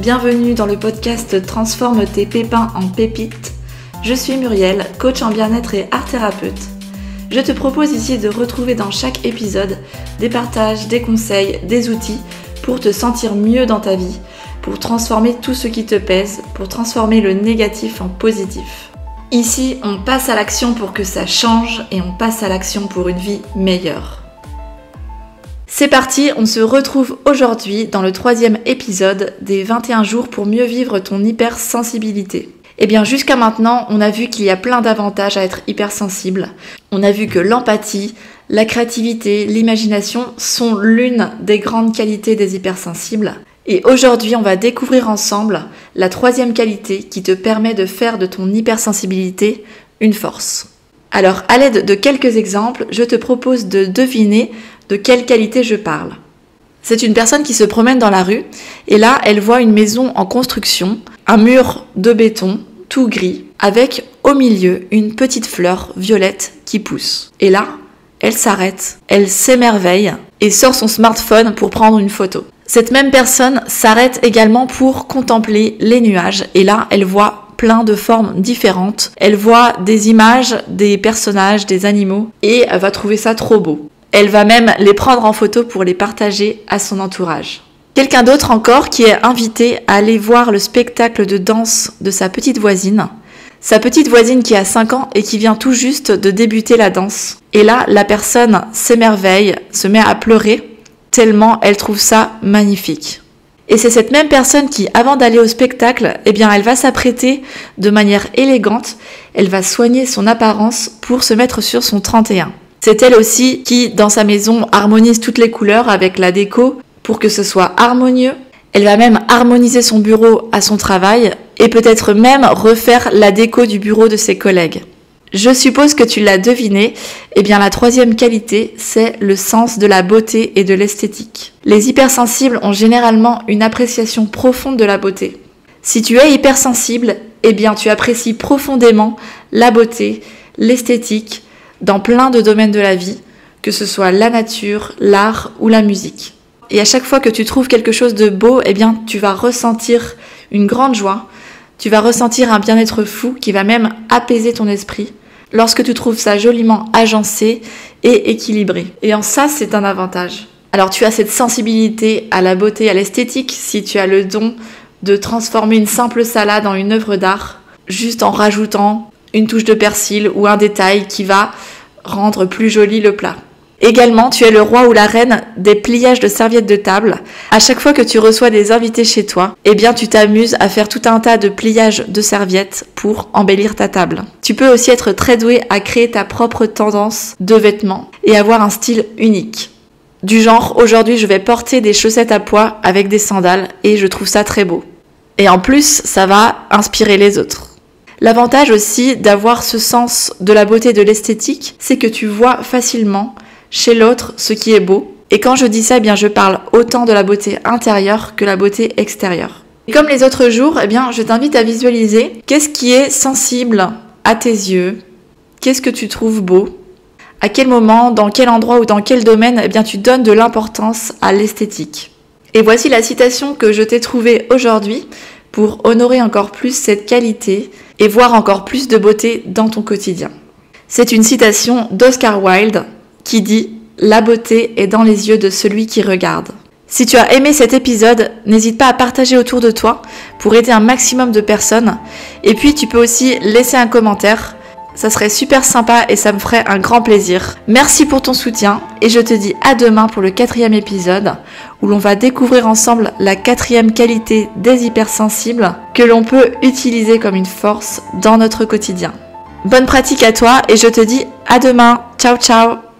bienvenue dans le podcast Transforme tes pépins en pépites. Je suis Muriel, coach en bien-être et art thérapeute. Je te propose ici de retrouver dans chaque épisode des partages, des conseils, des outils pour te sentir mieux dans ta vie, pour transformer tout ce qui te pèse, pour transformer le négatif en positif. Ici, on passe à l'action pour que ça change et on passe à l'action pour une vie meilleure. C'est parti, on se retrouve aujourd'hui dans le 3e épisode des 21 jours pour mieux vivre ton hypersensibilité. Eh bien jusqu'à maintenant, on a vu qu'il y a plein d'avantages à être hypersensible. On a vu que l'empathie, la créativité, l'imagination sont l'une des grandes qualités des hypersensibles. Et aujourd'hui, on va découvrir ensemble la 3e qualité qui te permet de faire de ton hypersensibilité une force. Alors, à l'aide de quelques exemples, je te propose de deviner de quelle qualité je parle. C'est une personne qui se promène dans la rue et là, elle voit une maison en construction, un mur de béton, tout gris, avec au milieu une petite fleur violette qui pousse. Et là, elle s'arrête, elle s'émerveille et sort son smartphone pour prendre une photo. Cette même personne s'arrête également pour contempler les nuages et là, elle voit plein de formes différentes. Elle voit des images, des personnages, des animaux et elle va trouver ça trop beau. Elle va même les prendre en photo pour les partager à son entourage. Quelqu'un d'autre encore qui est invité à aller voir le spectacle de danse de sa petite voisine. Sa petite voisine qui a 5 ans et qui vient tout juste de débuter la danse. Et là, la personne s'émerveille, se met à pleurer, tellement elle trouve ça magnifique. Et c'est cette même personne qui, avant d'aller au spectacle, eh bien, elle va s'apprêter de manière élégante, elle va soigner son apparence pour se mettre sur son 31. C'est elle aussi qui, dans sa maison, harmonise toutes les couleurs avec la déco pour que ce soit harmonieux. Elle va même harmoniser son bureau à son travail et peut-être même refaire la déco du bureau de ses collègues. Je suppose que tu l'as deviné, eh bien la 3e qualité, c'est le sens de la beauté et de l'esthétique. Les hypersensibles ont généralement une appréciation profonde de la beauté. Si tu es hypersensible, eh bien tu apprécies profondément la beauté, l'esthétique, dans plein de domaines de la vie, que ce soit la nature, l'art ou la musique. Et à chaque fois que tu trouves quelque chose de beau, eh bien, tu vas ressentir une grande joie, tu vas ressentir un bien-être fou qui va même apaiser ton esprit lorsque tu trouves ça joliment agencé et équilibré. Et en ça, c'est un avantage. Alors, tu as cette sensibilité à la beauté, à l'esthétique, si tu as le don de transformer une simple salade en une œuvre d'art, juste en rajoutant une touche de persil ou un détail qui va rendre plus joli le plat. Également, tu es le roi ou la reine des pliages de serviettes de table. À chaque fois que tu reçois des invités chez toi, eh bien, tu t'amuses à faire tout un tas de pliages de serviettes pour embellir ta table. Tu peux aussi être très doué à créer ta propre tendance de vêtements et avoir un style unique. Du genre, aujourd'hui, je vais porter des chaussettes à pois avec des sandales et je trouve ça très beau. Et en plus, ça va inspirer les autres. L'avantage aussi d'avoir ce sens de la beauté et de l'esthétique, c'est que tu vois facilement chez l'autre ce qui est beau. Et quand je dis ça, eh bien, je parle autant de la beauté intérieure que la beauté extérieure. Et comme les autres jours, eh bien, je t'invite à visualiser qu'est-ce qui est sensible à tes yeux, qu'est-ce que tu trouves beau, à quel moment, dans quel endroit ou dans quel domaine, eh bien, tu donnes de l'importance à l'esthétique. Et voici la citation que je t'ai trouvée aujourd'hui pour honorer encore plus cette qualité et voir encore plus de beauté dans ton quotidien. C'est une citation d'Oscar Wilde qui dit « La beauté est dans les yeux de celui qui regarde ». Si tu as aimé cet épisode, n'hésite pas à partager autour de toi pour aider un maximum de personnes. Et puis tu peux aussi laisser un commentaire, ça serait super sympa et ça me ferait un grand plaisir. Merci pour ton soutien et je te dis à demain pour le 4e épisode où l'on va découvrir ensemble la 4e qualité des hypersensibles que l'on peut utiliser comme une force dans notre quotidien. Bonne pratique à toi et je te dis à demain. Ciao ciao.